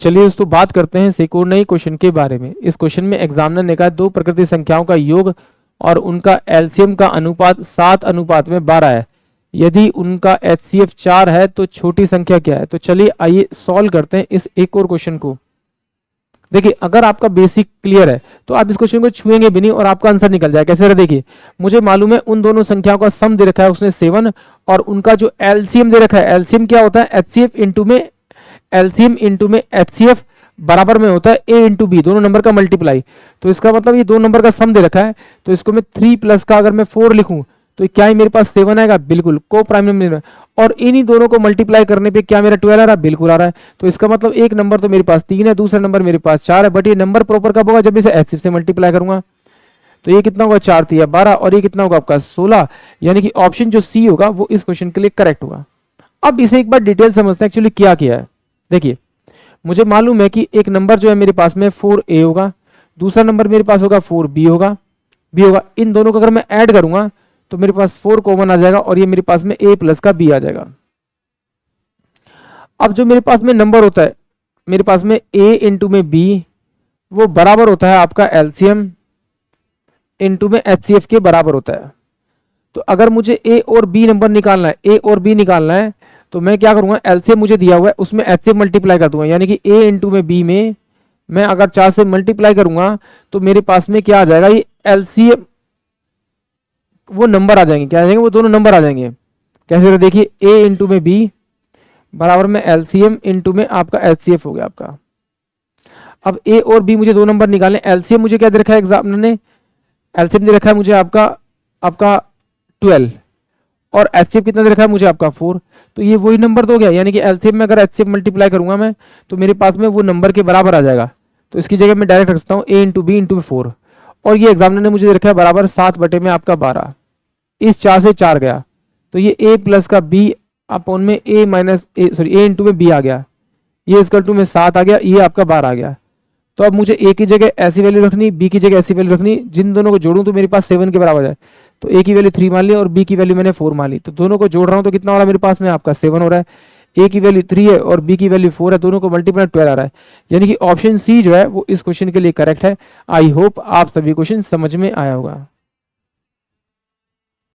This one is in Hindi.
चलिए दोस्तों बात करते हैं एक और नई क्वेश्चन के बारे में। इस क्वेश्चन में एग्जामिनर ने कहा दो प्रकृति संख्याओं का योग और उनका एलसीएम का अनुपात 7:12 है। यदि उनका एचसीएफ 4 है तो छोटी संख्या क्या है। तो चलिए आइए सॉल्व करते हैं इस एक और क्वेश्चन को। देखिए अगर आपका बेसिक क्लियर है तो आप इस क्वेश्चन को छुएंगे भी नहीं और आपका आंसर निकल जाए। कैसे रहा देखिए, मुझे मालूम है उन दोनों संख्याओं का सम दे रखा है उसने 7 और उनका जो एलसीएम दे रखा है, एलसीएम क्या होता है, एचसीएफ इंटू में एलसीएम इंटू में एचसीएफ बराबर में होता है ए इंटू बी, दोनों नंबर का मल्टीप्लाई। तो इसका मतलब ये दो नंबर का सम दे रखा है, तो इसको मैं 3 प्लस का अगर मैं 4 लिखूं तो क्या ही मेरे पास 7 आएगा, बिल्कुल को प्राइम नंबर, और इन्हीं दोनों को मल्टीप्लाई करने पे क्या मेरा 12 आ रहा है, बिल्कुल आ रहा है। तो इसका मतलब एक नंबर तो मेरे पास 3 है, दूसरा नंबर मेरे पास 4 है, बट ये नंबर प्रॉपर कब होगा, जब इसे एचसीएफ से मल्टीप्लाई करूंगा। तो ये कितना होगा, 4 3 12, और ये कितना होगा आपका 16, यानी कि ऑप्शन जो सी होगा वो इस क्वेश्चन के लिए करेक्ट होगा। अब इसे एक बार डिटेल समझते हैं एक्चुअली क्या किया है। देखिए मुझे मालूम है कि एक नंबर जो है मेरे पास में 4a होगा, दूसरा नंबर मेरे पास होगा 4b होगा, इन दोनों को अगर मैं ऐड करूंगा तो मेरे पास 4 कॉमन आ जाएगा और ये मेरे पास में a प्लस का b आ जाएगा। अब जो मेरे पास में नंबर होता है मेरे पास में a इंटू में b, वो बराबर होता है आपका एलसीएम इंटू में एचसीएफ के बराबर होता है। तो अगर मुझे a और b नंबर निकालना है, a और b निकालना है, तो मैं क्या करूंगा, एलसीएम मुझे दिया हुआ है उसमें एचसीएफ मल्टीप्लाई कर दूंगा, यानी कि a इंटू में b में मैं अगर 4 से मल्टीप्लाई करूंगा तो मेरे पास में क्या आ जाएगा, ये एलसीएम वो नंबर आ जाएंगे, क्या आ जाएंगे, वो दोनों नंबर आ जाएंगे। कैसे रहे देखिए, a इंटू में b बराबर में एलसीएम इंटू में आपका एचसीएफ हो गया आपका। अब a और b मुझे दो नंबर निकालने, एलसीएम मुझे क्या दे रखा है एग्जामिनर ने, एलसीएम दे रखा है मुझे आपका 12 और एचसीएफ कितना दे रखा है मुझे आपका 4। तो ये वही नंबर तो हो गया, यानी कि एलसीएम में अगर एचसीएफ मल्टीप्लाई करूंगा मैं तो मेरे पास में वो नंबर के बराबर आ जाएगा। तो इसकी जगह मैं डायरेक्ट रख सकता हूँ a इंटू बी इंटू 4, और ये एग्जामिनर ने मुझे रखा है बराबर 7 बटे में आपका 12, इस 4 से 4 गया तो ये a प्लस का b अपॉन में a माइनस a इंटू में b आ गया, ये इसका टू में 7 आ गया, ये आपका 12 आ गया। तो अब मुझे a की जगह ऐसी वैल्यू रखनी, b की जगह ऐसी वैल्यू रखनी, जिन दोनों को जोड़ूं तो मेरे पास 7 के बराबर है। तो a की वैल्यू 3 मान ली और b की वैल्यू मैंने 4 मान ली, तो दोनों को जोड़ रहा हूं तो कितना हो रहा है मेरे पास में आपका 7 हो रहा है। a की वैल्यू 3 है और b की वैल्यू 4 है, दोनों को मल्टीप्लाई 12 आ रहा है, यानी कि ऑप्शन सी जो है वो इस क्वेश्चन के लिए करेक्ट है। आई होप आप सभी क्वेश्चन समझ में आया होगा।